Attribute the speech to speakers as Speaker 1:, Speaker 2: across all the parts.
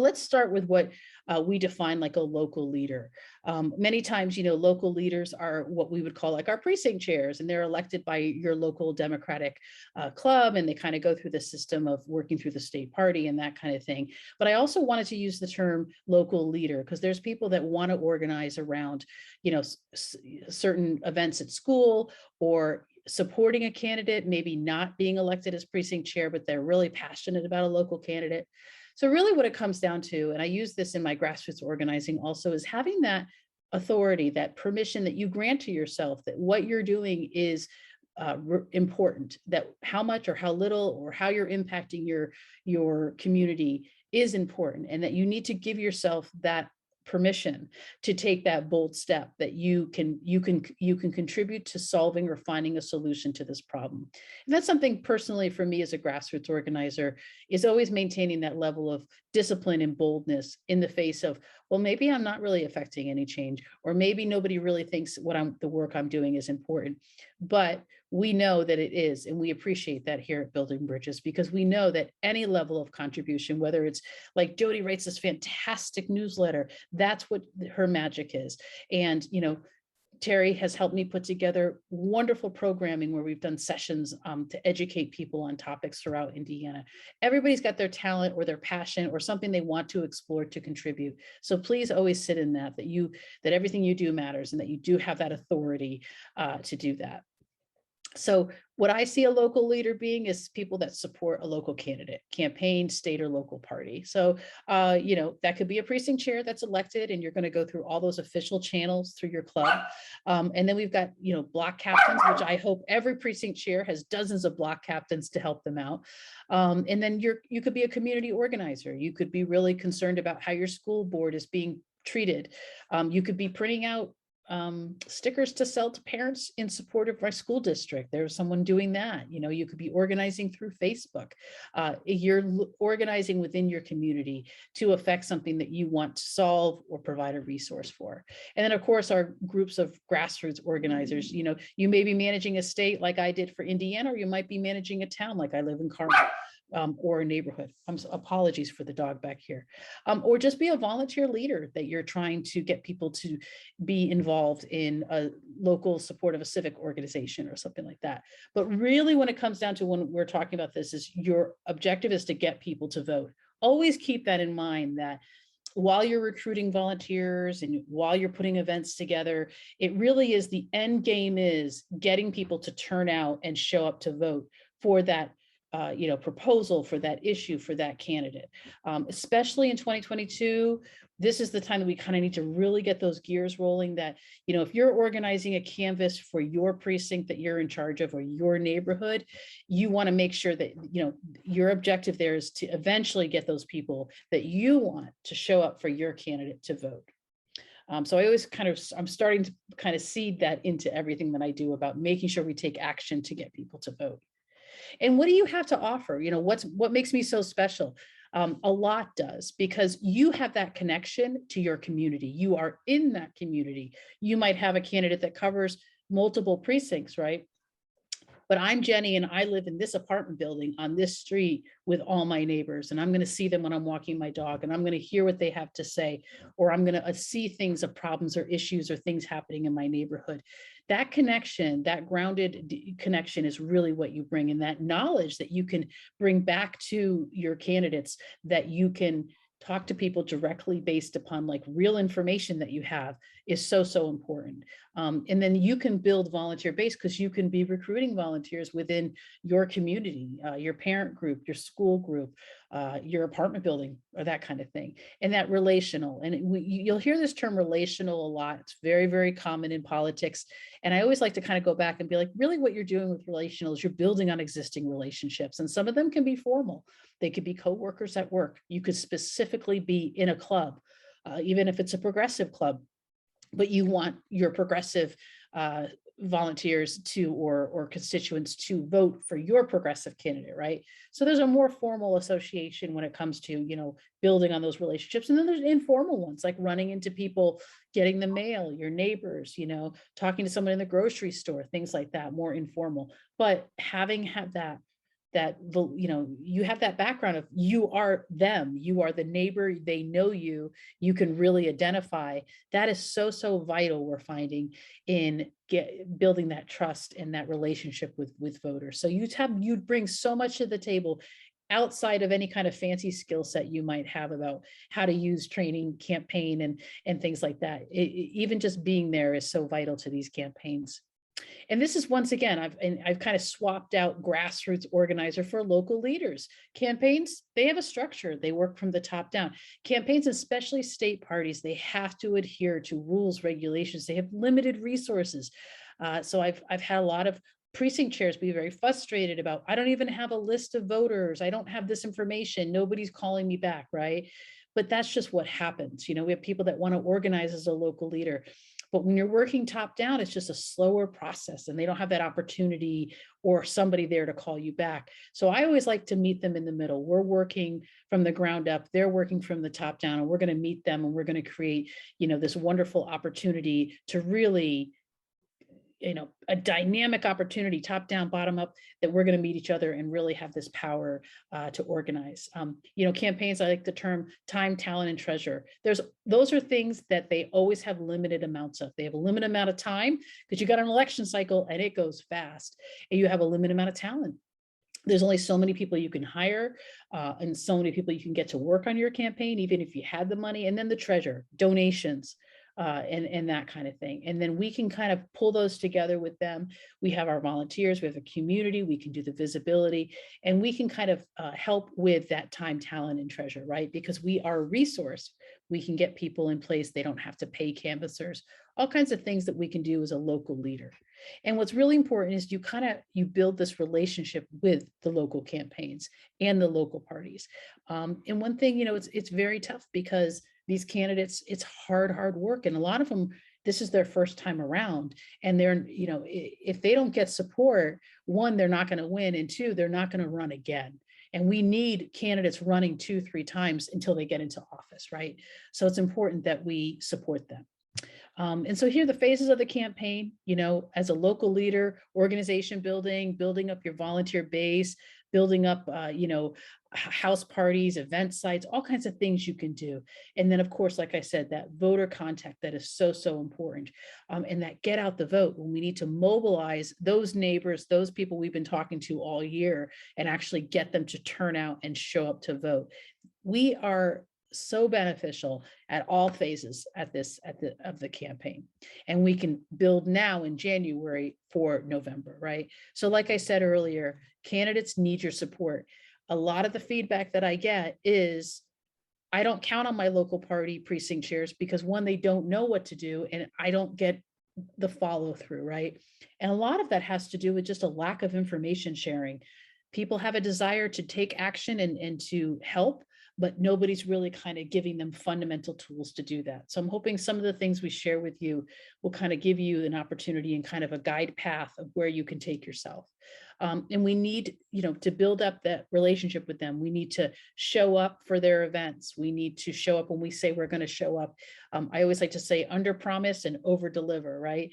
Speaker 1: let's start with what we define like a local leader. Many times, local leaders are what we would call like our precinct chairs, and they're elected by your local Democratic club, and they kind of go through the system of working through the state party and that kind of thing. But I also wanted to use the term local leader because there's people that want to organize around, certain events at school, or supporting a candidate, maybe not being elected as precinct chair, but they're really passionate about a local candidate. So really what it comes down to, and I use this in my grassroots organizing also, is having that authority, that permission that you grant to yourself, that what you're doing is important, that how much or how little or how you're impacting your community is important, and that you need to give yourself that permission to take that bold step, that you can contribute to solving or finding a solution to this problem. And that's something personally for me as a grassroots organizer, is always maintaining that level of discipline and boldness in the face of, well, maybe I'm not really affecting any change, or maybe nobody really thinks the work I'm doing is important, but we know that it is, and we appreciate that here at Building Bridges, because we know that any level of contribution, whether it's like Jody writes this fantastic newsletter, that's what her magic is. And, Terry has helped me put together wonderful programming where we've done sessions to educate people on topics throughout Indiana. Everybody's got their talent or their passion or something they want to explore to contribute. So please always sit in that everything you do matters, and that you do have that authority to do that. So what I see a local leader being is people that support a local candidate, campaign, state or local party. So, that could be a precinct chair that's elected, and you're going to go through all those official channels through your club. And then we've got, block captains, which I hope every precinct chair has dozens of block captains to help them out. And then you could be a community organizer. You could be really concerned about how your school board is being treated. You could be printing out stickers to sell to parents in support of our school district. There's someone doing that. You could be organizing through Facebook. You're organizing within your community to affect something that you want to solve or provide a resource for. And then of course, our groups of grassroots organizers, you may be managing a state like I did for Indiana, or you might be managing a town like I live in Carmel. Or a neighborhood. Apologies for the dog back here. Or just be a volunteer leader that you're trying to get people to be involved in a local support of a civic organization or something like that. But really when it comes down to when we're talking about this, is your objective is to get people to vote. Always keep that in mind, that while you're recruiting volunteers and while you're putting events together, it really is the end game is getting people to turn out and show up to vote for that proposal, for that issue, for that candidate. Especially in 2022, this is the time that we kind of need to really get those gears rolling, that, if you're organizing a canvas for your precinct that you're in charge of, or your neighborhood, you want to make sure that, your objective there is to eventually get those people that you want to show up for your candidate to vote. So I always I'm starting to kind of seed that into everything that I do about making sure we take action to get people to vote. And what do you have to offer? What makes me so special? A lot does, because you have that connection to your community. You are in that community. You might have a candidate that covers multiple precincts, right? But I'm Jenny, and I live in this apartment building on this street with all my neighbors, and I'm going to see them when I'm walking my dog, and I'm going to hear what they have to say, or I'm going to see things of problems or issues or things happening in my neighborhood. That connection, that grounded connection, is really what you bring, and that knowledge that you can bring back to your candidates, that you can talk to people directly based upon like real information that you have, is so important. And then you can build volunteer base, because you can be recruiting volunteers within your community, your parent group, your school group, your apartment building, or that kind of thing. And that relational, and you'll hear this term relational a lot. It's very, very common in politics. And I always like to kind of go back and be like, really what you're doing with relational is you're building on existing relationships. And some of them can be formal. They could be coworkers at work. You could specifically be in a club, even if it's a progressive club, but you want your progressive volunteers to or constituents to vote for your progressive candidate, right? So there's a more formal association when it comes to, building on those relationships. And then there's informal ones, like running into people, getting the mail, your neighbors, talking to someone in the grocery store, things like that, more informal. But having that that you have that background of you are them, you are the neighbor, they know you, you can really identify. That is so vital, we're finding, in building that trust and that relationship with voters. So you'd bring so much to the table outside of any kind of fancy skill set you might have about how to use training, campaign, and things like that. Even just being there is so vital to these campaigns. And this is, once again, I've kind of swapped out grassroots organizer for local leaders. Campaigns, they have a structure. They work from the top down. Campaigns, especially state parties, they have to adhere to rules, regulations. They have limited resources. So I've had a lot of precinct chairs be very frustrated about, I don't even have a list of voters. I don't have this information. Nobody's calling me back, right? But that's just what happens. We have people that want to organize as a local leader. But when you're working top down, it's just a slower process and they don't have that opportunity or somebody there to call you back. So I always like to meet them in the middle. We're working from the ground up, they're working from the top down, and we're going to meet them and we're going to create, this wonderful opportunity to really, a dynamic opportunity, top down, bottom up, that we're going to meet each other and really have this power to organize. Campaigns, I like the term time, talent, and treasure. Those are things that they always have limited amounts of. They have a limited amount of time because you got an election cycle and it goes fast, and you have a limited amount of talent. There's only so many people you can hire and so many people you can get to work on your campaign, even if you had the money. And then the treasure, donations, and that kind of thing. And then we can kind of pull those together with them. We have our volunteers, we have a community, we can do the visibility, and we can kind of help with that time, talent, and treasure, right? Because we are a resource. We can get people in place. They don't have to pay canvassers, all kinds of things that we can do as a local leader. And what's really important is you build this relationship with the local campaigns and the local parties. And one thing, it's very tough because these candidates, it's hard work. And a lot of them, this is their first time around. And they're, if they don't get support, one, they're not going to win. And two, they're not going to run again. And we need candidates running 2-3 times until they get into office, right? So it's important that we support them. And so here are the phases of the campaign, as a local leader, organization building up your volunteer base, building up, house parties, event sites, all kinds of things you can do. And then, of course, like I said, that voter contact that is so important. And that get out the vote when we need to mobilize those neighbors, those people we've been talking to all year, and actually get them to turn out and show up to vote. We are so beneficial at all phases of the campaign, and we can build now in January for November, right? So like I said earlier, candidates need your support. A lot of the feedback that I get is, I don't count on my local party precinct chairs because, one, they don't know what to do, and I don't get the follow through, right? And a lot of that has to do with just a lack of information sharing. People have a desire to take action and to help, but nobody's really kind of giving them fundamental tools to do that. So I'm hoping some of the things we share with you will kind of give you an opportunity and kind of a guide path of where you can take yourself. And we need, to build up that relationship with them. We need to show up for their events. We need to show up when we say we're going to show up. I always like to say under promise and over deliver, right?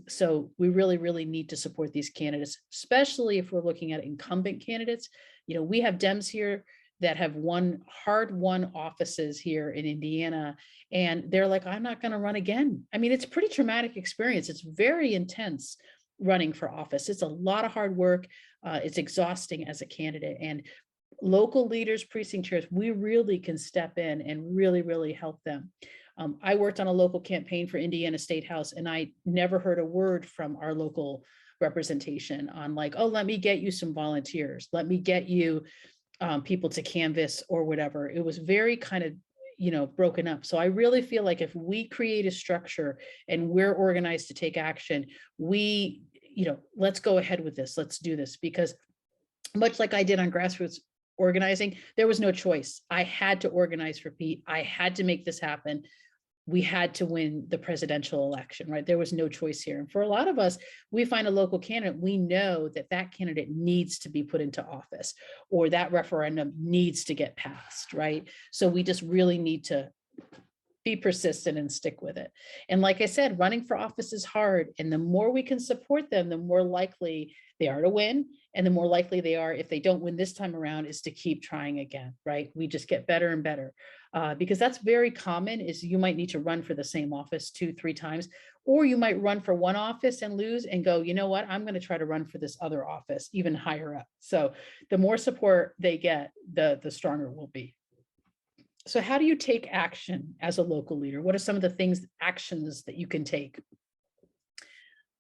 Speaker 1: So we really need to support these candidates, especially if we're looking at incumbent candidates. We have Dems here that have hard-won offices here in Indiana, and they're like, I'm not going to run again. I mean, it's a pretty traumatic experience. It's very intense running for office. It's a lot of hard work. It's exhausting as a candidate, and local leaders, precinct chairs, we really can step in and really help them. I worked on a local campaign for Indiana State House, and I never heard a word from our local representation on like, oh, let me get you some volunteers. Let me get you people to canvass or whatever. It was very kind of, broken up. So I really feel like if we create a structure and we're organized to take action, let's go ahead with this. Let's do this, because much like I did on grassroots organizing, there was no choice. I had to organize for Pete. I had to make this happen. We had to win the presidential election, right? There was no choice here. And for a lot of us, we find a local candidate, we know that that candidate needs to be put into office, or that referendum needs to get passed, right? So we just really need to be persistent and stick with it. And like I said, running for office is hard. And the more we can support them, the more likely they are to win. And the more likely they are, if they don't win this time around, is to keep trying again, right? We just get better and better, because that's very common. Is you might need to run for the same office 2, 3 times, or you might run for one office and lose and go, you know what, I'm going to try to run for this other office, even higher up. So the more support they get, the stronger we'll be. So how do you take action as a local leader? What are some of the actions that you can take?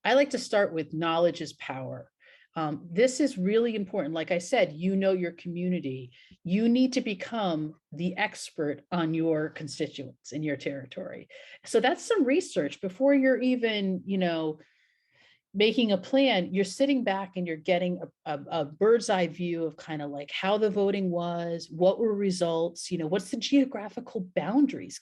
Speaker 1: I like to start with knowledge is power. This is really important. Like I said, you know your community. You need to become the expert on your constituents in your territory. So that's some research before you're even, making a plan. You're sitting back and you're getting a bird's eye view of kind of like how the voting was, what were results, what's the geographical boundaries.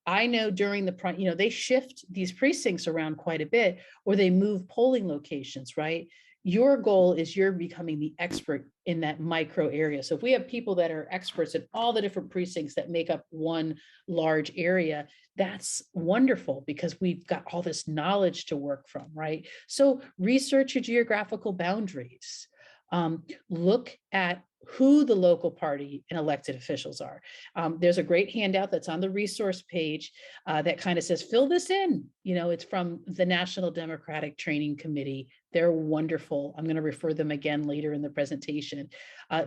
Speaker 1: I know during they shift these precincts around quite a bit, or they move polling locations, right? Your goal is you're becoming the expert in that micro area. So if we have people that are experts in all the different precincts that make up one large area, that's wonderful because we've got all this knowledge to work from, right? So research your geographical boundaries. Look at who the local party and elected officials are. There's a great handout that's on the resource page that kind of says, fill this in. It's from the National Democratic Training Committee. They're wonderful. I'm going to refer them again later in the presentation.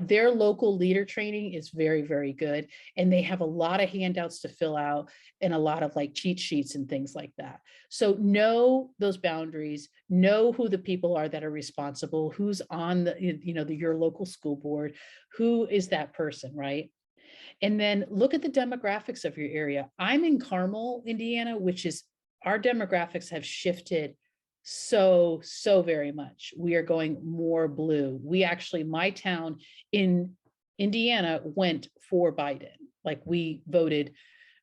Speaker 1: Their local leader training is very, very good. And they have a lot of handouts to fill out and a lot of like cheat sheets and things like that. So know those boundaries, know who the people are that are responsible, who's on your local school board, who is that person, right? And then look at the demographics of your area. I'm in Carmel, Indiana, which is our demographics have shifted so very much. We are going more blue. My town in Indiana went for Biden. Like we voted,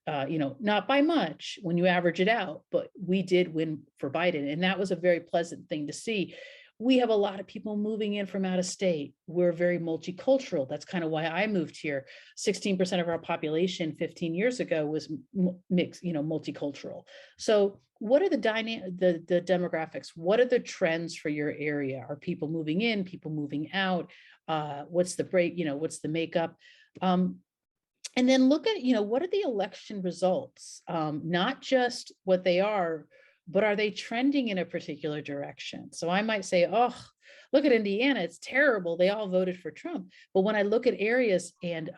Speaker 1: not by much when you average it out, but we did win for Biden. And that was a very pleasant thing to see. We have a lot of people moving in from out of state. We're very multicultural. That's kind of why I moved here. 16% of our population 15 years ago was mixed, multicultural. So what are the demographics? What are the trends for your area? Are people moving in, people moving out? What's the break, what's the makeup? And then look at, what are the election results? Not just what they are, but are they trending in a particular direction? So I might say, oh, look at Indiana, it's terrible. They all voted for Trump. But when I look at areas and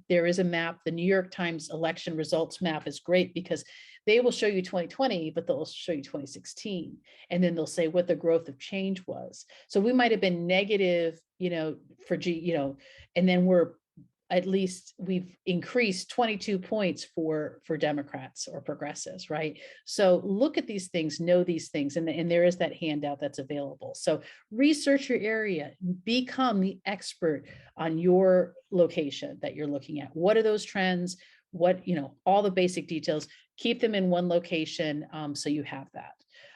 Speaker 1: there is a map, the New York Times election results map is great because they will show you 2020, but they'll show you 2016. And then they'll say what the growth of change was. So we might have been negative, for and then we've increased 22 points for Democrats or progressives, right? So look at these things, know these things, and there is that handout that's available. So research your area, become the expert on your location that you're looking at. What are those trends? What, all the basic details, keep them in one location so you have that.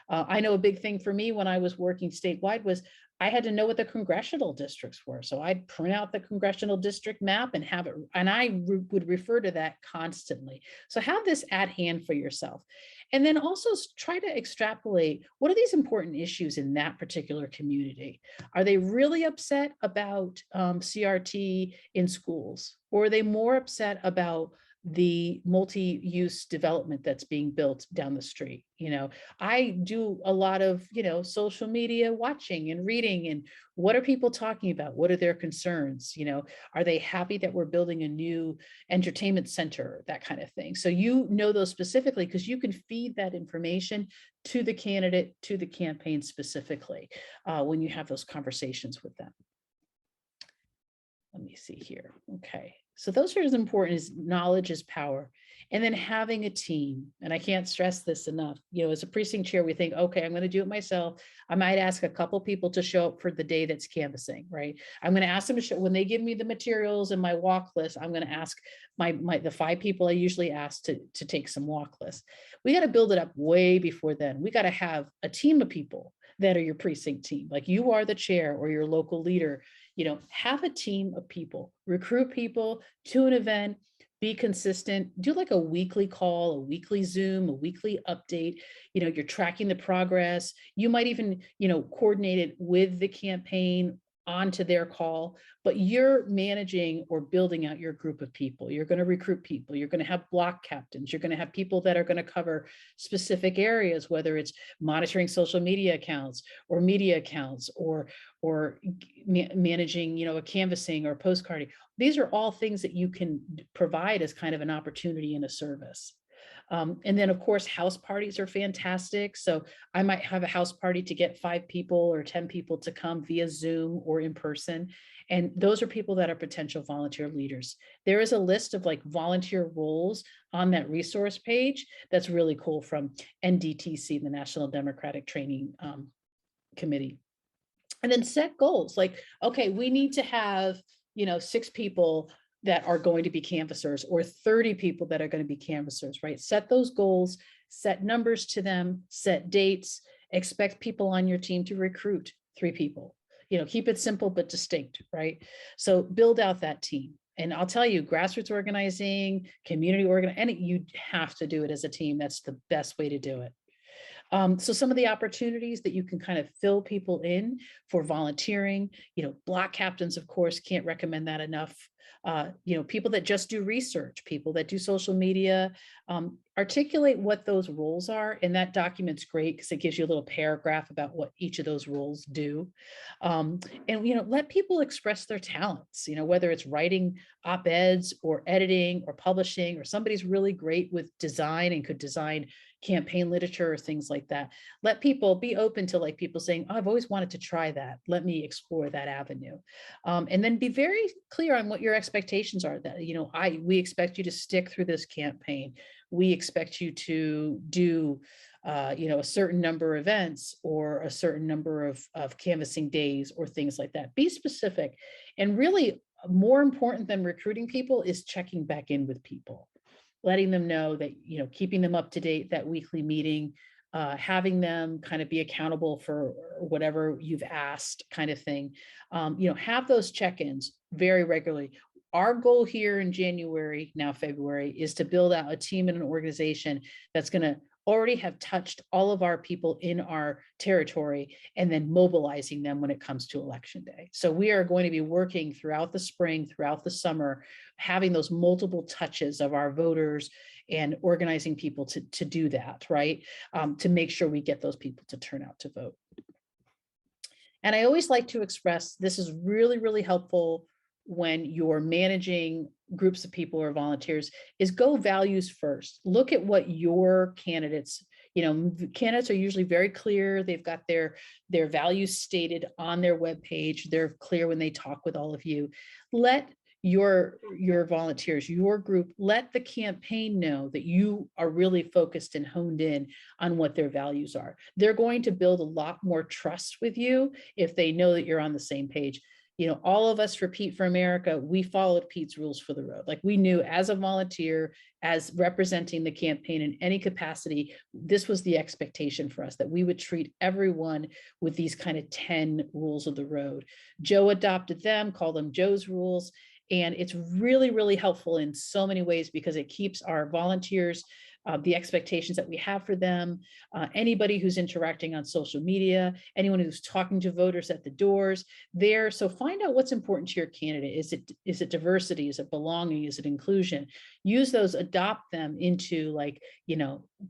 Speaker 1: I know a big thing for me when I was working statewide was I had to know what the congressional districts were. So I'd print out the congressional district map and have it, and I would refer to that constantly. So have this at hand for yourself. And then also try to extrapolate, what are these important issues in that particular community? Are they really upset about CRT in schools? Or are they more upset about the multi-use development that's being built down the street? I do a lot of, social media watching and reading, and what are people talking about? What are their concerns? Are they happy that we're building a new entertainment center, that kind of thing? So those specifically because you can feed that information to the candidate, to the campaign specifically when you have those conversations with them. Let me see here. Okay. So those are as important as knowledge is power. And then having a team. And I can't stress this enough. As a precinct chair, we think, okay, I'm going to do it myself. I might ask a couple people to show up for the day that's canvassing, right? I'm going to ask them to show, when they give me the materials and my walk list, I'm going to ask the 5 people I usually ask to take some walk lists. We got to build it up way before then. We got to have a team of people that are your precinct team. Like you are the chair or your local leader. Have a team of people, recruit people to an event, be consistent, do like a weekly call, a weekly Zoom, a weekly update. You're tracking the progress. You might even, coordinate it with the campaign onto their call, but you're managing or building out your group of people. You're going to recruit people. You're going to have block captains. You're going to have people that are going to cover specific areas, whether it's monitoring social media accounts or media accounts or managing, a canvassing or postcarding. These are all things that you can provide as kind of an opportunity in a service. And then, of course, house parties are fantastic. So I might have a house party to get 5 people or 10 people to come via Zoom or in person. And those are people that are potential volunteer leaders. There is a list of like volunteer roles on that resource page that's really cool from NDTC, the National Democratic Training Committee. And then set goals like, okay, we need to have, 6 people that are going to be canvassers or 30 people that are going to be canvassers, right? Set those goals, set numbers to them, set dates, expect people on your team to recruit 3 people, keep it simple but distinct, right? So build out that team. And I'll tell you, grassroots organizing, community organizing, you have to do it as a team. That's the best way to do it. So some of the opportunities that you can kind of fill people in for volunteering, block captains, of course, can't recommend that enough. People that just do research, people that do social media, articulate what those roles are. And that document's great because it gives you a little paragraph about what each of those roles do. And, let people express their talents, whether it's writing op-eds or editing or publishing, or somebody's really great with design and could design campaign literature or things like that. Let people be open to like people saying, oh, I've always wanted to try that. Let me explore that avenue. And then be very clear on what your expectations are that, we expect you to stick through this campaign. We expect you to do, a certain number of events or a certain number of canvassing days or things like that. Be specific. And really more important than recruiting people is checking back in with people, letting them know that, keeping them up to date, that weekly meeting, having them kind of be accountable for whatever you've asked kind of thing. Have those check-ins very regularly. Our goal here in January, now February, is to build out a team and an organization that's going to already have touched all of our people in our territory and then mobilizing them when it comes to election day. So we are going to be working throughout the spring, throughout the summer, having those multiple touches of our voters and organizing people to do that, right? To make sure we get those people to turn out to vote. And I always like to express, this is really, really helpful when you're managing groups of people or volunteers, is go values first. Look at what your candidates, candidates are usually very clear. They've got their values stated on their webpage. They're clear when they talk with all of you. Let your volunteers, your group, let the campaign know that you are really focused and honed in on what their values are. They're going to build a lot more trust with you if they know that you're on the same page. All of us for Pete for America, we followed Pete's rules for the road. Like we knew as a volunteer, as representing the campaign in any capacity, this was the expectation for us, that we would treat everyone with these kind of 10 rules of the road. Joe adopted them, called them Joe's rules. And it's really, really helpful in so many ways because it keeps our volunteers, the expectations that we have for them, anybody who's interacting on social media, anyone who's talking to voters at the doors there. So find out what's important to your candidate. Is it diversity? Is it belonging? Is it inclusion? Use those, adopt them into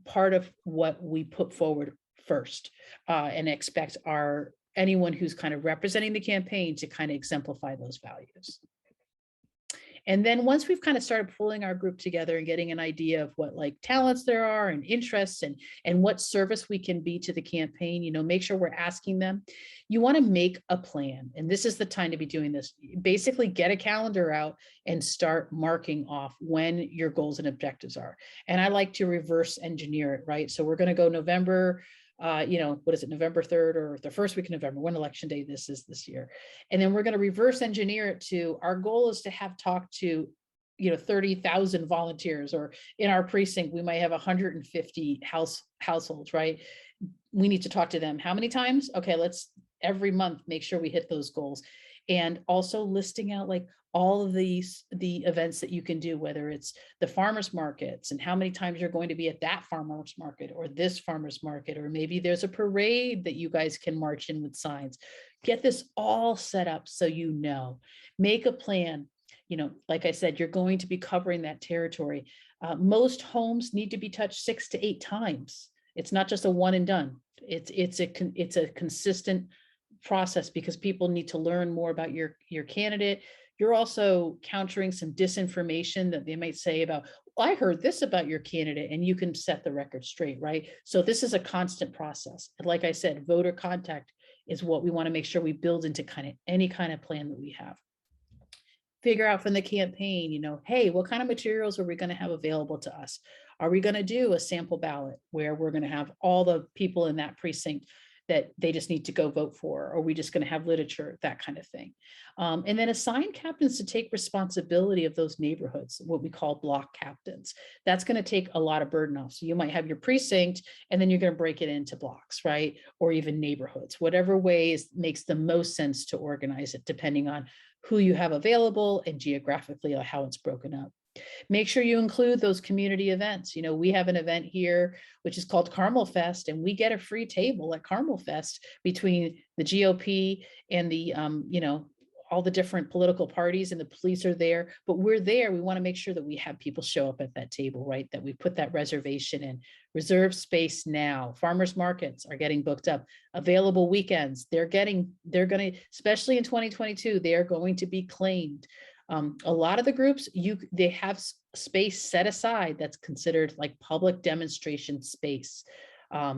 Speaker 1: part of what we put forward first, and expect anyone who's kind of representing the campaign to kind of exemplify those values. And then once we've kind of started pulling our group together and getting an idea of what talents there are and interests and what service we can be to the campaign, make sure we're asking them. You want to make a plan. And this is the time to be doing this. Basically get a calendar out and start marking off when your goals and objectives are. And I like to reverse engineer it, right? So we're going to go November, what is it, November 3rd or the first week of November, when election day this is this year. And then we're going to reverse engineer it to, our goal is to have talked to, 30,000 volunteers, or in our precinct, we might have 150 households, right? We need to talk to them. How many times? Okay, let's every month make sure we hit those goals. And also listing out all of the events that you can do, whether it's the farmers markets and how many times you're going to be at that farmers market or this farmers market, or maybe there's a parade that you guys can march in with signs. Get this all set up so you know. Make a plan. You know, like I said, you're going to be covering that territory. Most homes need to be touched 6 to 8 times. It's not just a one and done. It's a consistent process because people need to learn more about your candidate. You're also countering some disinformation that they might say about, well, I heard this about your candidate, and you can set the record straight, right? So this is a constant process. And like I said, voter contact is what we want to make sure we build into any kind of plan that we have. Figure out from the campaign, you know, hey, what kind of materials are we going to have available to us? Are we going to do a sample ballot where we're going to have all the people in that precinct that they just need to go vote for? Or are we just going to have literature, that kind of thing? And then assign captains to take responsibility of those neighborhoods, what we call block captains. That's going to take a lot of burden off. So you might have your precinct and then you're going to break it into blocks, right? Or even neighborhoods, whatever ways makes the most sense to organize it, depending on who you have available and geographically how it's broken up. Make sure you include those community events. You know, we have an event here, which is called Carmel Fest, and we get a free table at Carmel Fest between the GOP and the, you know, all the different political parties, and the police are there, but we're there. We want to make sure that we have people show up at that table, right? That we put that reservation in. Reserve space now. Farmers markets are getting booked up. Available weekends, they're going to, especially in 2022, they are going to be claimed. A lot of the groups, they have space set aside that's considered like public demonstration space.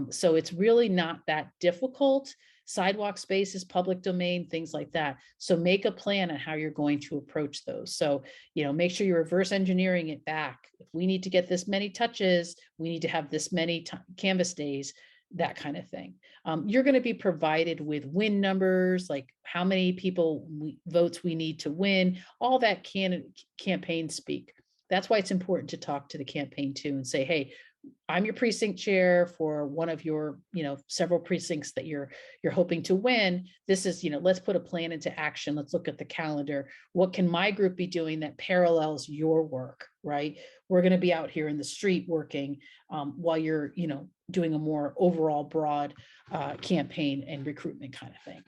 Speaker 1: So it's really not that difficult. Sidewalk space is public domain, things like that. So make a plan on how you're going to approach those. So, you know, make sure you're reverse engineering it back. If we need to get this many touches, we need to have this many canvas days, that kind of thing. You're going to be provided with win numbers, like how many votes we need to win, all that campaign speak. That's why it's important to talk to the campaign too and say, hey, I'm your precinct chair for one of your, you know, several precincts that you're hoping to win. This is, you know, let's put a plan into action. Let's look at the calendar. What can my group be doing that parallels your work, right? We're going to be out here in the street working while you're, you know, doing a more overall broad campaign and recruitment kind of thing.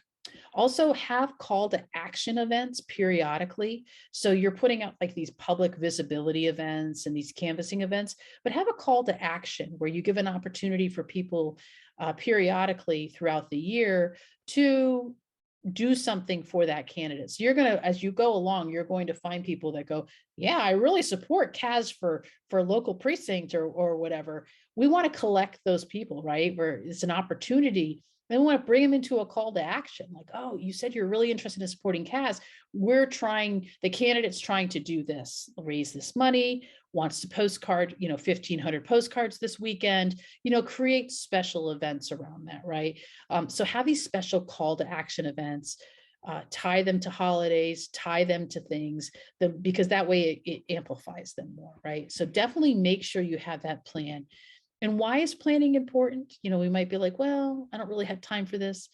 Speaker 1: Also have call to action events periodically. So you're putting out like these public visibility events and these canvassing events, but have a call to action where you give an opportunity for people periodically throughout the year to do something for that candidate. So you're going to, as you go along, you're going to find people that go, yeah, I really support Kaz for local precinct or whatever. We want to collect those people, right? Where it's an opportunity. And we want to bring them into a call to action. Like, oh, you said you're really interested in supporting Kaz. The candidate's trying to do this, raise this money, wants to postcard, you know, 1,500 postcards this weekend, you know, create special events around that, right? So have these special call to action events, tie them to holidays, tie them to things, because that way it amplifies them more, right? So definitely make sure you have that plan. And why is planning important? You know, we might be like, well, I don't really have time for this.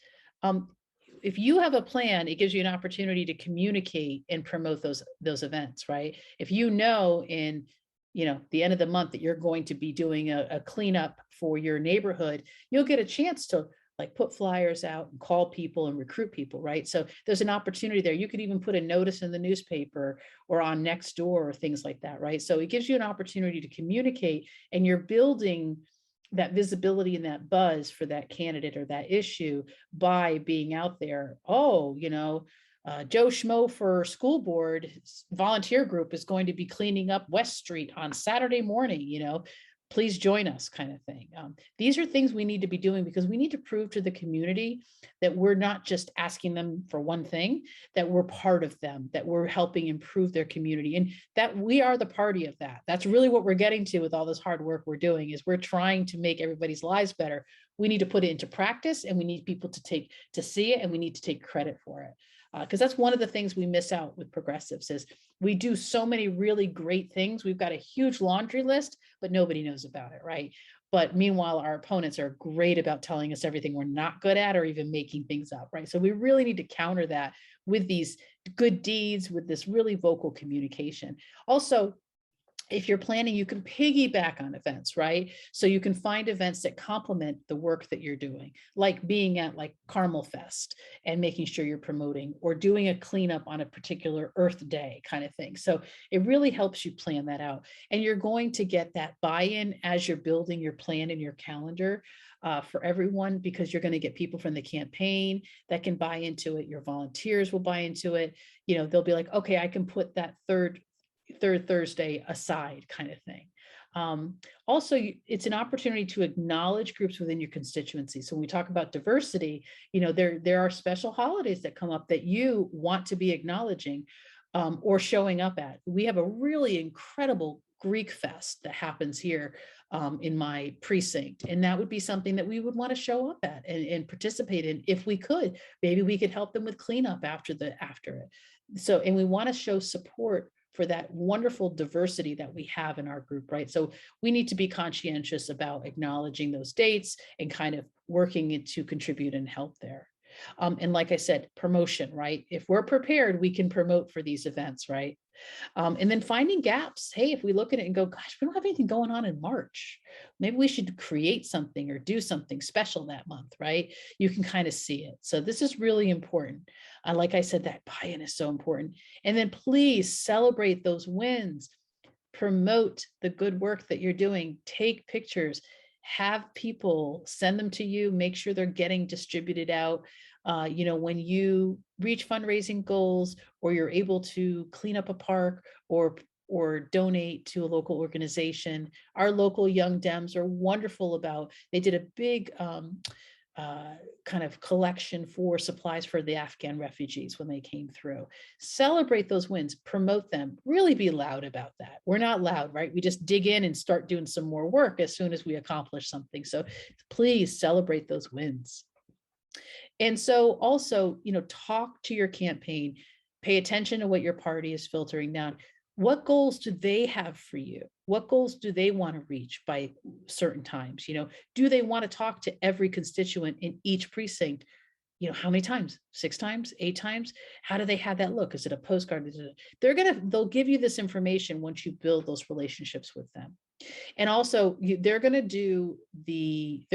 Speaker 1: If you have a plan, it gives you an opportunity to communicate and promote those events, right? If you know in, you know, the end of the month that you're going to be doing a cleanup for your neighborhood, you'll get a chance to like put flyers out and call people and recruit people, right? So there's an opportunity there. You could even put a notice in the newspaper or on Nextdoor or things like that, right? So it gives you an opportunity to communicate, and you're building that visibility and that buzz for that candidate or that issue by being out there. Oh, you know, Joe Schmo for school board volunteer group is going to be cleaning up West Street on Saturday morning, you know, please join us kind of thing. These are things we need to be doing because we need to prove to the community that we're not just asking them for one thing, that we're part of them, that we're helping improve their community, and that we are the party of that. That's really what we're getting to with all this hard work we're doing, is we're trying to make everybody's lives better. We need to put it into practice, and we need people to see it, and we need to take credit for it. Because that's one of the things we miss out with progressives is we do so many really great things. We've got a huge laundry list, but nobody knows about it, right? But meanwhile, our opponents are great about telling us everything we're not good at or even making things up, right? So we really need to counter that with these good deeds, with this really vocal communication. Also, if you're planning, you can piggyback on events, right? So you can find events that complement the work that you're doing, like being at like Carmel Fest and making sure you're promoting, or doing a cleanup on a particular Earth Day kind of thing. So it really helps you plan that out. And you're going to get that buy-in as you're building your plan and your calendar for everyone, because you're going to get people from the campaign that can buy into it. Your volunteers will buy into it. You know, they'll be like, okay, I can put that third Thursday aside kind of thing. Also, it's an opportunity to acknowledge groups within your constituency. So when we talk about diversity, you know, there are special holidays that come up that you want to be acknowledging or showing up at. We have a really incredible Greek fest that happens here in my precinct. And that would be something that we would want to show up at and participate in if we could. Maybe we could help them with cleanup after it. So, and we want to show support for that wonderful diversity that we have in our group, right? So we need to be conscientious about acknowledging those dates and kind of working to contribute and help there. And like I said, promotion, right? If we're prepared, we can promote for these events, right? And then finding gaps. Hey, if we look at it and go, gosh, we don't have anything going on in March. Maybe we should create something or do something special that month, right? You can kind of see it. So this is really important. Like I said, that buy-in is so important. And then please celebrate those wins. Promote the good work that you're doing. Take pictures. Have people send them to you. Make sure they're getting distributed out. You know, when you reach fundraising goals, or you're able to clean up a park or donate to a local organization. Our local Young Dems are wonderful about, they did a big kind of collection for supplies for the Afghan refugees when they came through. Celebrate those wins, promote them, really be loud about that. We're not loud, right? We just dig in and start doing some more work as soon as we accomplish something. So please celebrate those wins. And so also, you know, talk to your campaign, pay attention to what your party is filtering down. What goals do they have for you? What goals do they want to reach by certain times? You know, do they want to talk to every constituent in each precinct? You know, how many times? 6 times, 8 times? How do they have that look? Is it a postcard? They'll give you this information once you build those relationships with them. And also they're going to do the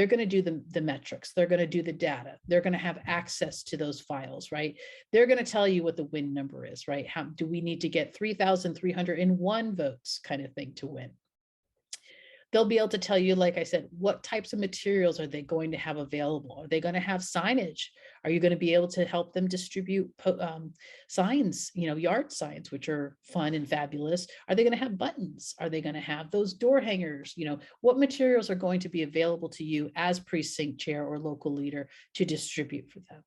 Speaker 1: metrics. They're going to do the data. They're going to have access to those files, right? They're going to tell you what the win number is, right? How do we need to get 3,301 votes kind of thing to win? They'll be able to tell you, like I said, what types of materials are they going to have available? Are they going to have signage? Are you going to be able to help them distribute signs, you know, yard signs, which are fun and fabulous? Are they going to have buttons? Are they going to have those door hangers? You know, what materials are going to be available to you as precinct chair or local leader to distribute for them?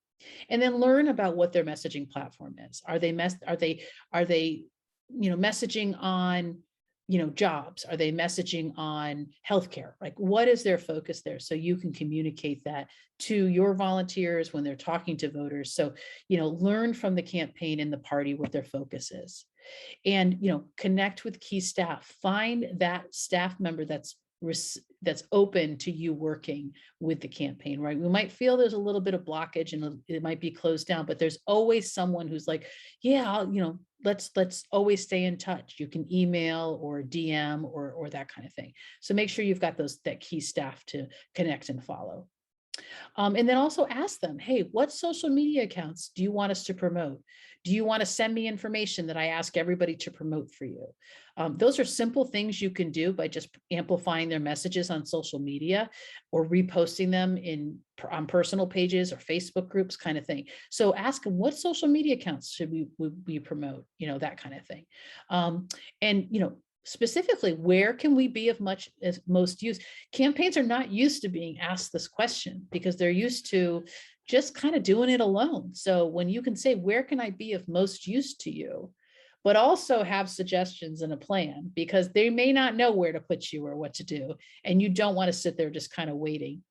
Speaker 1: And then learn about what their messaging platform is. Are they you know, messaging on, you know, jobs? Are they messaging on healthcare? Like, what is their focus there? So you can communicate that to your volunteers when they're talking to voters. So, you know, learn from the campaign and the party what their focus is. And, you know, connect with key staff. Find that staff member that's open to you working with the campaign, right? We might feel there's a little bit of blockage and it might be closed down, but there's always someone who's like, yeah, you know, let's always stay in touch. You can email or DM or that kind of thing. So make sure you've got that key staff to connect and follow. And then also ask them, hey, what social media accounts do you want us to promote? Do you want to send me information that I ask everybody to promote for you? Those are simple things you can do by just amplifying their messages on social media or reposting them on personal pages or Facebook groups kind of thing. So ask them, what social media accounts should we promote? You know, that kind of thing. And, you know, specifically, where can we be of most use? Campaigns are not used to being asked this question because they're used to just kind of doing it alone. So when you can say, where can I be of most use to you, but also have suggestions and a plan, because they may not know where to put you or what to do. And you don't want to sit there just kind of waiting.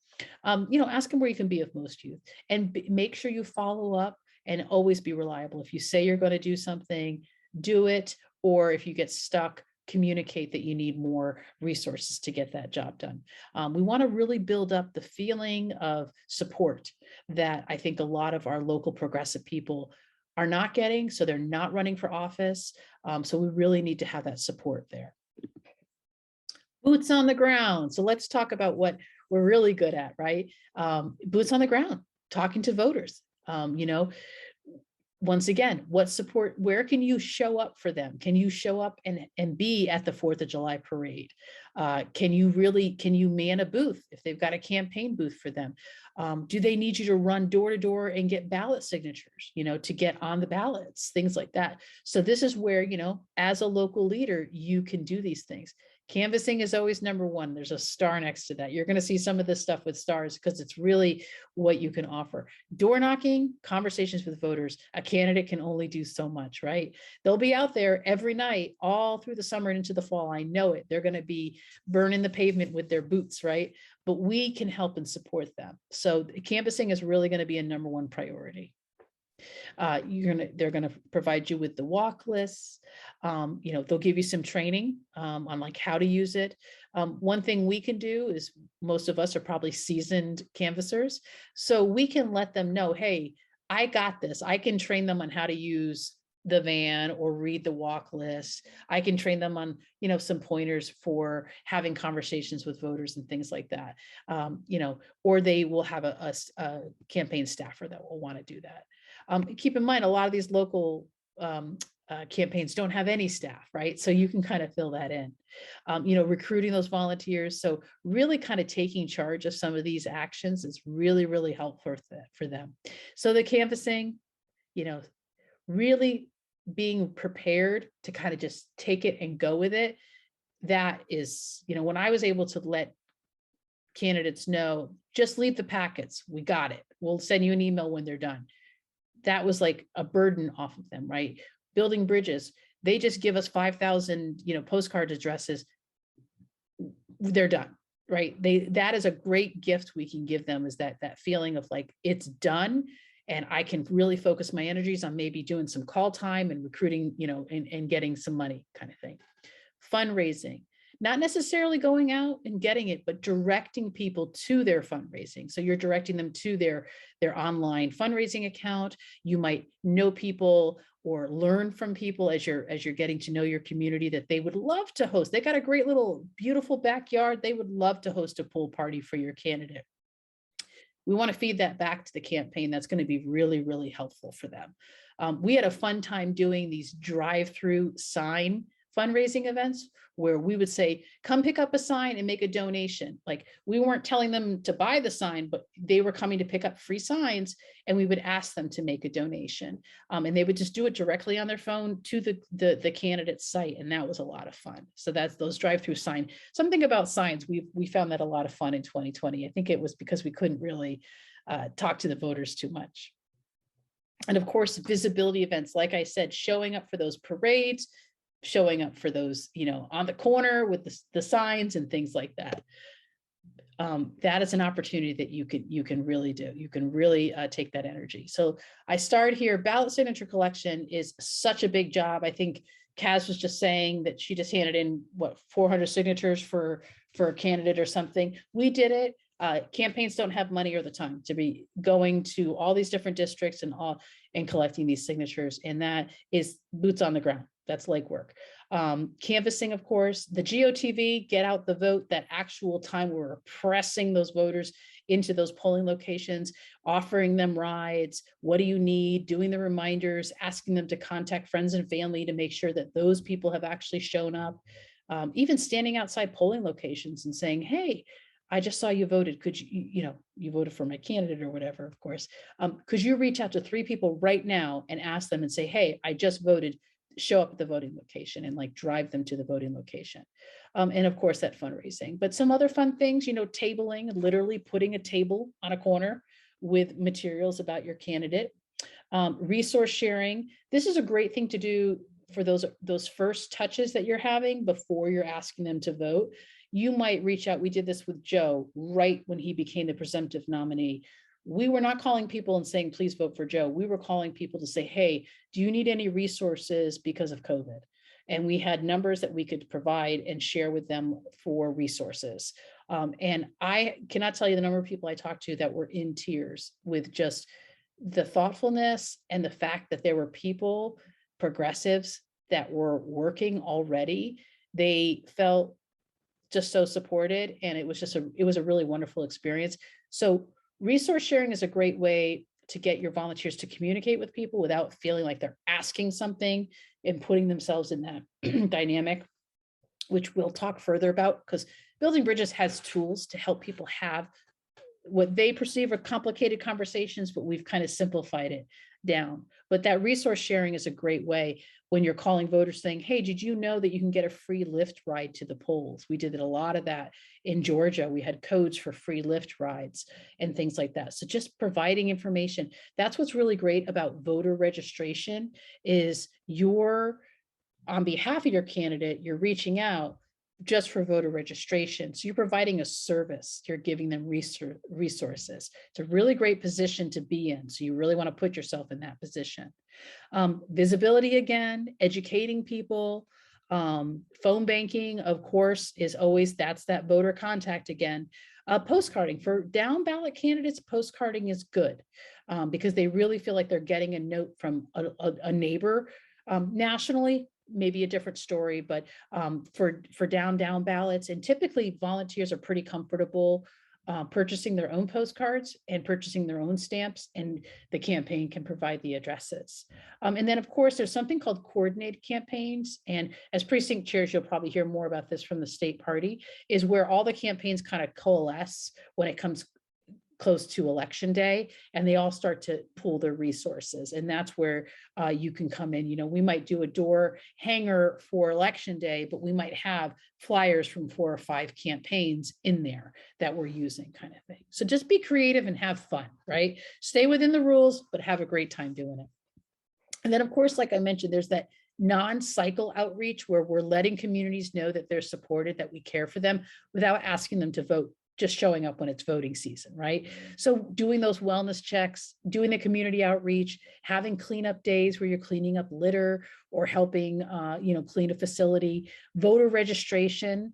Speaker 1: You know, ask them where you can be of most use and make sure you follow up and always be reliable. If you say you're going to do something, do it. Or if you get stuck, communicate that you need more resources to get that job done. We want to really build up the feeling of support that I think a lot of our local progressive people are not getting, so they're not running for office. So we really need to have that support there. Boots on the ground. So let's talk about what we're really good at, right? Boots on the ground, talking to voters. Once again, what support, where can you show up for them? Can you show up and be at the 4th of July parade? Can you man a booth if they've got a campaign booth for them? Do they need you to run door to door and get ballot signatures, to get on the ballots, things like that. So this is where, as a local leader, you can do these things. Canvassing is always number one. There's a star next to that. You're going to see some of this stuff with stars because it's really what you can offer. Door knocking, conversations with voters. A candidate can only do so much, right? They'll be out there every night, all through the summer and into the fall. I know it. They're going to be burning the pavement with their boots, right? But we can help and support them. So canvassing is really going to be a number one priority. They're going to provide you with the walk lists. They'll give you some training on like how to use it. One thing we can do is, most of us are probably seasoned canvassers, so we can let them know, hey, I got this. I can train them on how to use the van or read the walk list. I can train them on, some pointers for having conversations with voters and things like that. Or they will have a campaign staffer that will want to do that. Keep in mind, a lot of these local campaigns don't have any staff, right? So you can kind of fill that in, recruiting those volunteers. So really kind of taking charge of some of these actions is really, really helpful for them. So the canvassing, really being prepared to kind of just take it and go with it. That is, when I was able to let candidates know, just leave the packets, we got it. We'll send you an email when they're done. That was like a burden off of them, right? Building bridges, they just give us 5,000, postcard addresses. They're done, right? That is a great gift we can give them, is that feeling of like, it's done. And I can really focus my energies on maybe doing some call time and recruiting, and getting some money kind of thing. Fundraising, not necessarily going out and getting it, but directing people to their fundraising. So you're directing them to their online fundraising account. You might know people or learn from people as you're getting to know your community that they would love to host. They got a great little beautiful backyard. They would love to host a pool party for your candidate. We want to feed that back to the campaign. That's going to be really, really helpful for them. We had a fun time doing these drive-through sign fundraising events where we would say, come pick up a sign and make a donation. Like, we weren't telling them to buy the sign, but they were coming to pick up free signs, and we would ask them to make a donation. And they would just do it directly on their phone to the candidate's site. And that was a lot of fun. So that's those drive-through sign. Something about signs, we found that a lot of fun in 2020. I think it was because we couldn't really talk to the voters too much. And of course, visibility events, like I said, showing up for those parades, showing up for those, on the corner with the signs and things like that. That is an opportunity that you can really do. You can really take that energy. So I start here. Ballot signature collection is such a big job. I think Kaz was just saying that she just handed in 400 signatures for a candidate or something. We did it. Campaigns don't have money or the time to be going to all these different districts and collecting these signatures. And that is boots on the ground. That's legwork. Canvassing, of course, the GOTV, get out the vote, that actual time we're pressing those voters into those polling locations, offering them rides. What do you need? Doing the reminders, asking them to contact friends and family to make sure that those people have actually shown up. Even standing outside polling locations and saying, hey, I just saw you voted. Could you voted for my candidate or whatever, of course. Could you reach out to 3 people right now and ask them and say, hey, I just voted, show up at the voting location, and like drive them to the voting location. And of course that fundraising, but some other fun things, tabling, literally putting a table on a corner with materials about your candidate. Resource sharing. This is a great thing to do for those first touches that you're having before you're asking them to vote. You might reach out. We did this with Joe right when he became the presumptive nominee. we were not calling people and saying, please vote for Joe. We were calling people to say, hey, do you need any resources because of COVID? And we had numbers that we could provide and share with them for resources. And I cannot tell you the number of people I talked to that were in tears with just the thoughtfulness and the fact that there were people, progressives, that were working already. They felt just so supported, and it was a really wonderful experience. So resource sharing is a great way to get your volunteers to communicate with people without feeling like they're asking something and putting themselves in that dynamic, which we'll talk further about, because Building Bridges has tools to help people have what they perceive are complicated conversations, but we've kind of simplified it down. But that resource sharing is a great way when you're calling voters saying, hey, did you know that you can get a free Lyft ride to the polls? We did a lot of that in Georgia. We had codes for free Lyft rides and things like that. So just providing information. That's what's really great about voter registration is you're, on behalf of your candidate, you're reaching out just for voter registration. So you're providing a service, you're giving them resources. It's a really great position to be in. So you really want to put yourself in that position. Visibility again, educating people, phone banking, of course, is always, that's that voter contact again. Postcarding for down ballot candidates, postcarding is good because they really feel like they're getting a note from a neighbor. Nationally, maybe a different story, but for down ballots, and typically volunteers are pretty comfortable purchasing their own postcards and purchasing their own stamps, and the campaign can provide the addresses. And then of course, there's something called coordinated campaigns. And as precinct chairs, you'll probably hear more about this from the state party, is where all the campaigns kind of coalesce when it comes close to election day, and they all start to pool their resources. And that's where you can come in. You know, we might do a door hanger for election day, but we might have flyers from 4 or 5 campaigns in there that we're using, kind of thing. So just be creative and have fun, right? Stay within the rules, but have a great time doing it. And then of course, like I mentioned, there's that non-cycle outreach where we're letting communities know that they're supported, that we care for them without asking them to vote, just showing up when it's voting season, right? So doing those wellness checks, doing the community outreach, having cleanup days where you're cleaning up litter or helping, clean a facility, voter registration,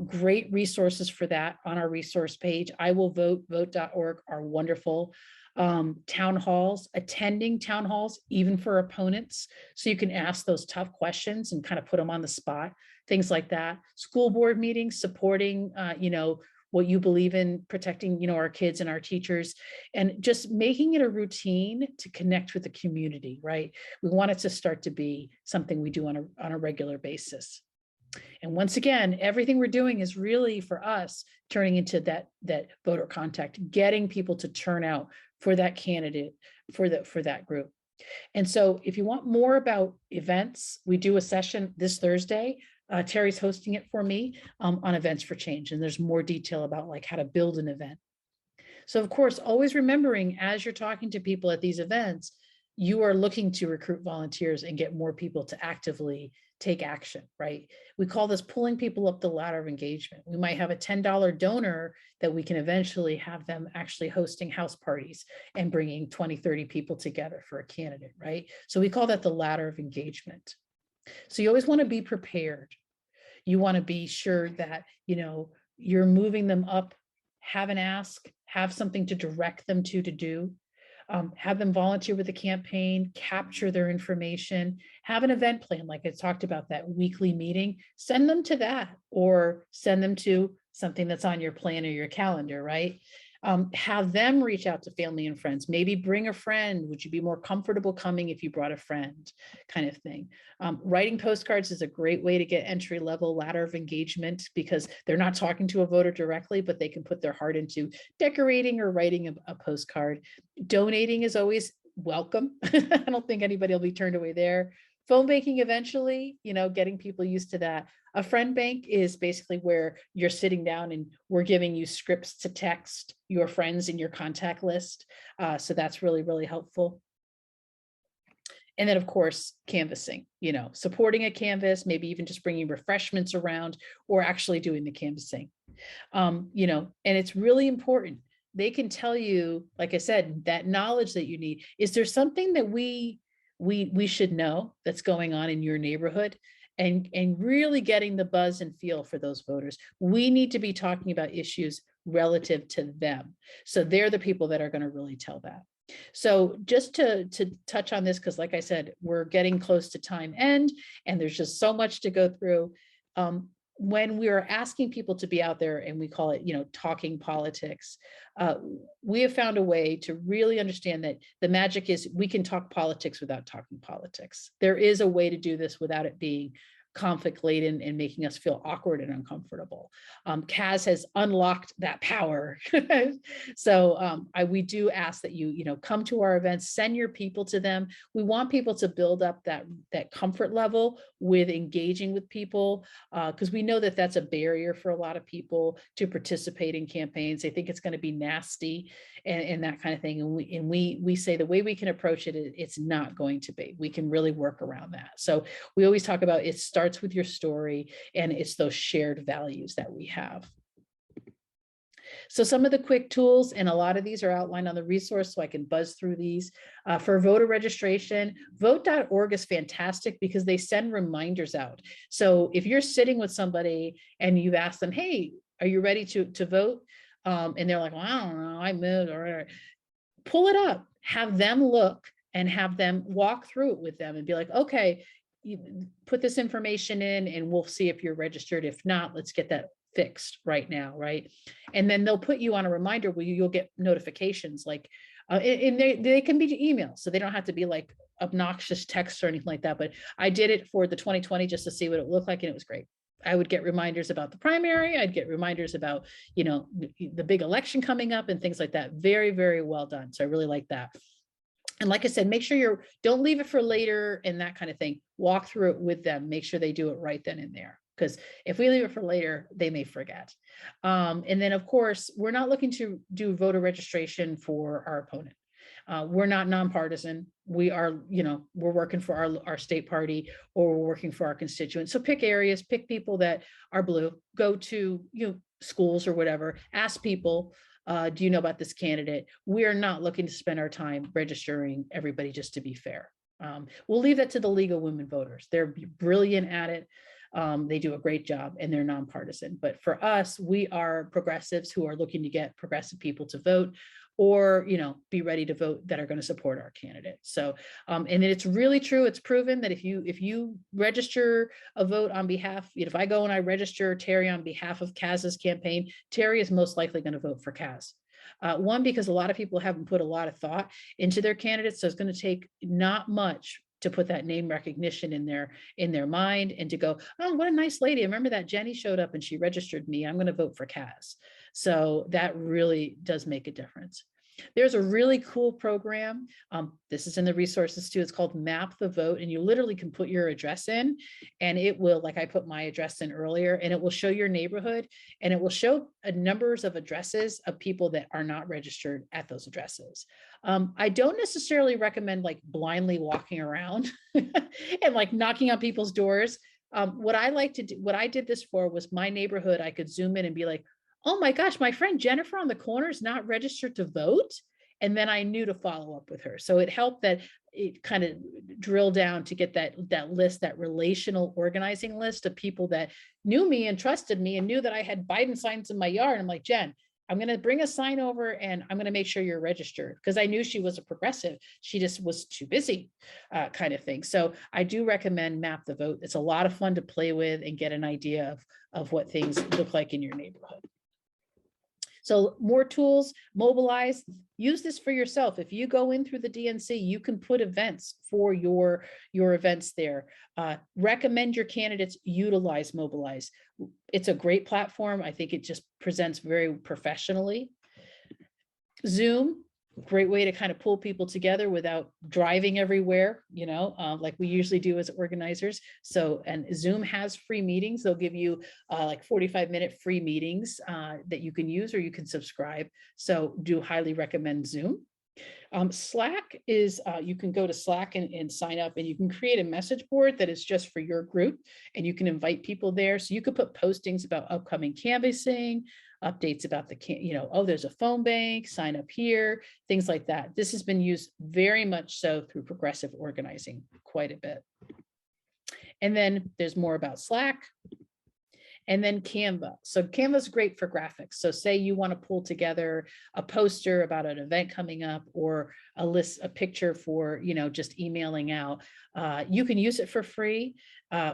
Speaker 1: great resources for that on our resource page. I will vote, vote.org are wonderful. Town halls, attending town halls, even for opponents. So you can ask those tough questions and kind of put them on the spot, things like that. School board meetings, supporting, what you believe in, protecting, our kids and our teachers, and just making it a routine to connect with the community, right? We want it to start to be something we do on a regular basis. And once again, everything we're doing is really for us turning into that voter contact, getting people to turn out for that candidate, for that group. And so if you want more about events, we do a session this Thursday. Terry's hosting it for me on Events for Change. And there's more detail about like how to build an event. So of course, always remembering as you're talking to people at these events, you are looking to recruit volunteers and get more people to actively take action, right? We call this pulling people up the ladder of engagement. We might have a $10 donor that we can eventually have them actually hosting house parties and bringing 20, 30 people together for a candidate, right? So we call that the ladder of engagement. So you always want to be prepared. You want to be sure that, you're moving them up, have an ask, have something to direct them to do, have them volunteer with the campaign, capture their information, have an event plan, like I talked about, that weekly meeting, send them to that, or send them to something that's on your plan or your calendar, right? Have them reach out to family and friends, maybe bring a friend. Would you be more comfortable coming if you brought a friend, kind of thing. Writing postcards is a great way to get entry-level ladder of engagement because they're not talking to a voter directly, but they can put their heart into decorating or writing a postcard. Donating is always welcome. I don't think anybody will be turned away there. Phone banking eventually, getting people used to that. A friend bank is basically where you're sitting down and we're giving you scripts to text your friends in your contact list. So that's really, really helpful. And then of course, canvassing, supporting a canvas, maybe even just bringing refreshments around or actually doing the canvassing. And it's really important. they can tell you, like I said, that knowledge that you need. Is there something that we should know that's going on in your neighborhood? And really getting the buzz and feel for those voters. We need to be talking about issues relative to them. So they're the people that are going to really tell that. So just to touch on this, because like I said, we're getting close to time end and there's just so much to go through. When we are asking people to be out there, and we call it, talking politics, we have found a way to really understand that the magic is we can talk politics without talking politics. There is a way to do this without it being conflict laden and making us feel awkward and uncomfortable. CAS has unlocked that power. So we do ask that you come to our events, send your people to them. We want people to build up that comfort level with engaging with people, because we know that that's a barrier for a lot of people to participate in campaigns. They think it's going to be nasty and that kind of thing. And we say the way we can approach it, it's not going to be. We can really work around that. So we always talk about it starts with your story, and it's those shared values that we have. So some of the quick tools, and a lot of these are outlined on the resource, so I can buzz through these. For voter registration, vote.org is fantastic because they send reminders out. So if you're sitting with somebody and you've asked them, hey, are you ready to vote? And they're like, well, I don't know, I moved, or pull it up, have them look and have them walk through it with them and be like, okay, you put this information in and we'll see if you're registered. If not, let's get that fixed right now, right? And then they'll put you on a reminder where you'll get notifications, like, and they can be emails, so they don't have to be like obnoxious texts or anything like that. But I did it for the 2020 just to see what it looked like, and it was great. I would get reminders about the primary. I'd get reminders about, the big election coming up and things like that. Very, very well done. So I really like that. And like I said, make sure don't leave it for later and that kind of thing. Walk through it with them. Make sure they do it right then and there. Because if we leave it for later, they may forget. And then, of course, we're not looking to do voter registration for our opponent. We're not nonpartisan. We are, we're working for our state party, or we're working for our constituents. So pick areas, pick people that are blue, go to schools or whatever, ask people, do you know about this candidate? We are not looking to spend our time registering everybody, just to be fair. We'll leave that to the League of Women Voters. They're brilliant at it. They do a great job, and they're nonpartisan. But for us, we are progressives who are looking to get progressive people to vote, or be ready to vote, that are going to support our candidate. So and it's really true, it's proven that if you register a vote on behalf, if I go and I register Terry on behalf of CAS's campaign, Terry is most likely going to vote for CAS. One, because a lot of people haven't put a lot of thought into their candidates, so it's going to take not much to put that name recognition in their mind, and to go, oh, what a nice lady, I remember that Jenny showed up and she registered me, I'm going to vote for CAS. So that really does make a difference. There's a really cool program. This is in the resources too. It's called Map the Vote, and you literally can put your address in, and it will, like I put my address in earlier, and it will show your neighborhood, and it will show numbers of addresses of people that are not registered at those addresses. I don't necessarily recommend like blindly walking around and like knocking on people's doors. What I like to do, what I did this for, was my neighborhood. I could zoom in and be like, oh my gosh, my friend Jennifer on the corner is not registered to vote. And then I knew to follow up with her. So it helped that it kind of drill down to get that list, that relational organizing list of people that knew me and trusted me and knew that I had Biden signs in my yard. I'm like, Jen, I'm going to bring a sign over and I'm going to make sure you're registered, because I knew she was a progressive. She just was too busy, kind of thing. So I do recommend Map the Vote. It's a lot of fun to play with and get an idea of what things look like in your neighborhood. So more tools, mobilize, use this for yourself. If you go in through the DNC, you can put events for your events there. Recommend your candidates utilize Mobilize. It's a great platform. I think it just presents very professionally. Zoom, great way to kind of pull people together without driving everywhere, like we usually do as organizers. So, and Zoom has free meetings. They'll give you like 45-minute free meetings that you can use, or you can subscribe. So do highly recommend Zoom. Slack is, you can go to Slack and sign up, and you can create a message board that is just for your group, and you can invite people there. So you could put postings about upcoming canvassing, updates about the, oh, there's a phone bank, sign up here, things like that. This has been used very much so through progressive organizing quite a bit. And then there's more about Slack. And then Canva. So Canva is great for graphics. So say you want to pull together a poster about an event coming up, or a picture for, just emailing out. You can use it for free,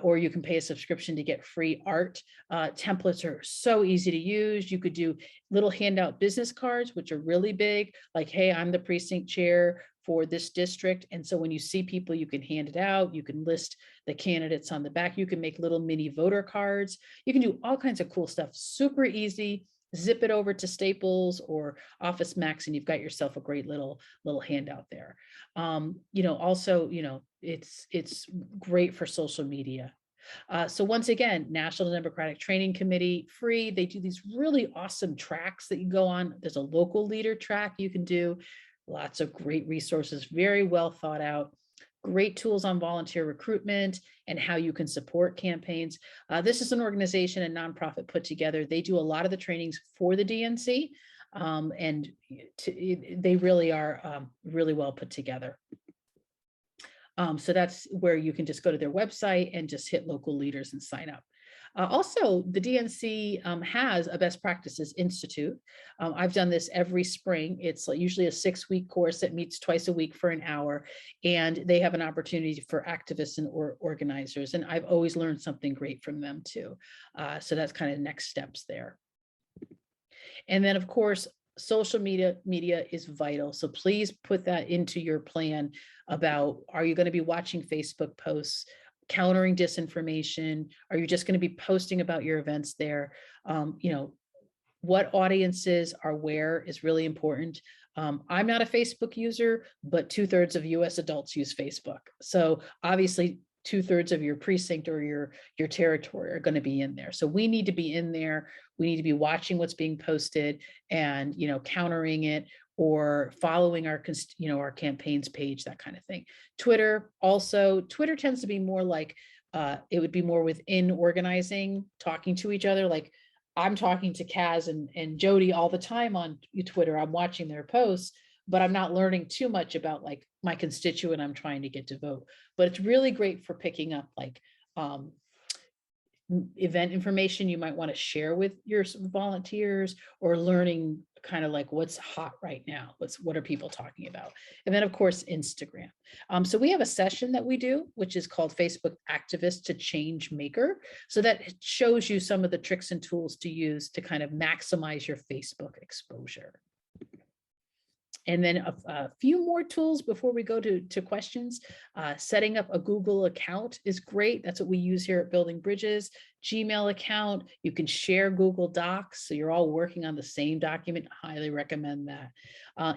Speaker 1: or you can pay a subscription to get free art. Templates are so easy to use. You could do little handout business cards, which are really big, like, hey, I'm the precinct chair for this district. And so when you see people, you can hand it out. You can list the candidates on the back. You can make little mini voter cards. You can do all kinds of cool stuff. Super easy. Zip it over to Staples or Office Max, and you've got yourself a great little handout there. Also, it's great for social media. So once again, National Democratic Training Committee, free. They do these really awesome tracks that you go on. There's a local leader track you can do. Lots of great resources, very well thought out, great tools on volunteer recruitment and how you can support campaigns. This is an organization, a nonprofit put together. They do a lot of the trainings for the DNC, and they really are really well put together. So that's where you can just go to their website and just hit local leaders and sign up. Also, the DNC has a best practices institute. I've done this every spring. It's usually a 6-week course that meets twice a week for an hour, and they have an opportunity for activists and organizers. And I've always learned something great from them too. So that's kind of next steps there. And then, of course, social media is vital. So please put that into your plan about, are you going to be watching Facebook posts, countering disinformation? Are you just going to be posting about your events there? What audiences are where is really important. I'm not a Facebook user, but 2/3 of US adults use Facebook. So obviously 2/3 of your precinct or your territory are going to be in there. So we need to be in there. We need to be watching what's being posted and, countering it, or following our campaigns page, that kind of thing. Twitter tends to be more like, it would be more within organizing, talking to each other. Like, I'm talking to Kaz and Jody all the time on Twitter. I'm watching their posts, but I'm not learning too much about like my constituent I'm trying to get to vote. But it's really great for picking up like event information you might want to share with your volunteers, or learning kind of like what's hot right now, what are people talking about. And then of course Instagram. So we have a session that we do, which is called Facebook Activist to Change Maker. So that shows you some of the tricks and tools to use to kind of maximize your Facebook exposure. And then a few more tools before we go to questions. Setting up a Google account is great. That's what we use here at Building Bridges. Gmail account, you can share Google Docs, so you're all working on the same document. Highly recommend that.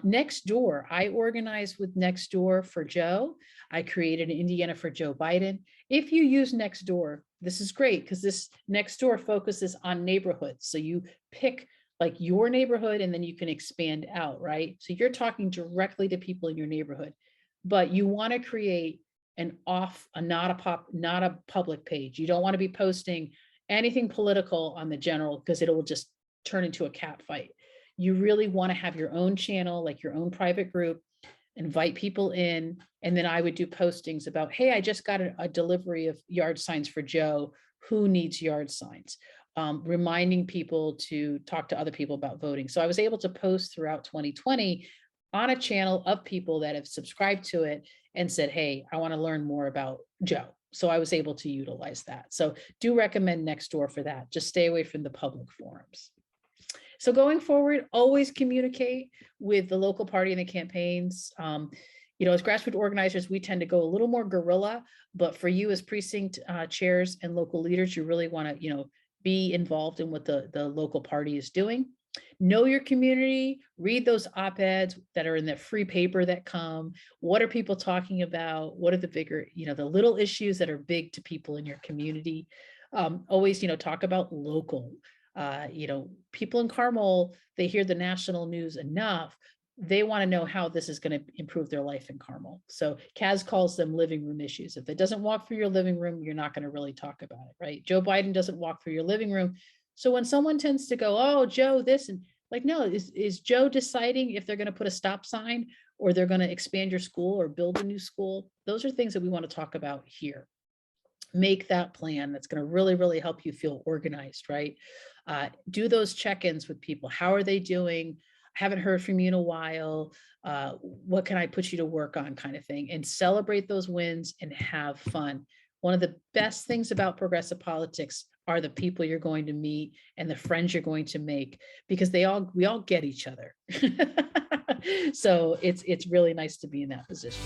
Speaker 1: Nextdoor, I organized with Nextdoor for Joe. I created an Indiana for Joe Biden. If you use Nextdoor, this is great because this Nextdoor focuses on neighborhoods. So you pick like your neighborhood, and then you can expand out, right? So you're talking directly to people in your neighborhood, but you want to create not a public page. You don't want to be posting anything political on the general, because it will just turn into a cat fight. You really want to have your own channel, like your own private group, invite people in. And then I would do postings about, hey, I just got a delivery of yard signs for Joe. Who needs yard signs? Reminding people to talk to other people about voting. So I was able to post throughout 2020 on a channel of people that have subscribed to it and said, hey, I want to learn more about Joe. So I was able to utilize that. So do recommend Nextdoor for that. Just stay away from the public forums. So going forward, always communicate with the local party and the campaigns. As grassroots organizers, we tend to go a little more guerrilla, but for you as precinct chairs and local leaders, you really want to, be involved in what the local party is doing. Know your community, read those op-eds that are in the free paper that come. What are people talking about? What are the bigger, the little issues that are big to people in your community? Always, talk about local. People in Carmel, they hear the national news enough. They want to know how this is going to improve their life in Carmel. So Kaz calls them living room issues. If it doesn't walk through your living room, you're not going to really talk about it, right? Joe Biden doesn't walk through your living room, So when someone tends to go, oh, Joe, this, and like, no, is Joe deciding if they're going to put a stop sign or they're going to expand your school or build a new school? Those are things that we want to talk about here. Make that plan. That's going to really, really help you feel organized, right? Do those check-ins with people. How are they doing? I haven't heard from you in a while. What can I put you to work on, kind of thing, and celebrate those wins and have fun. One of the best things about progressive politics are the people you're going to meet and the friends you're going to make, because we all get each other. So it's really nice to be in that position.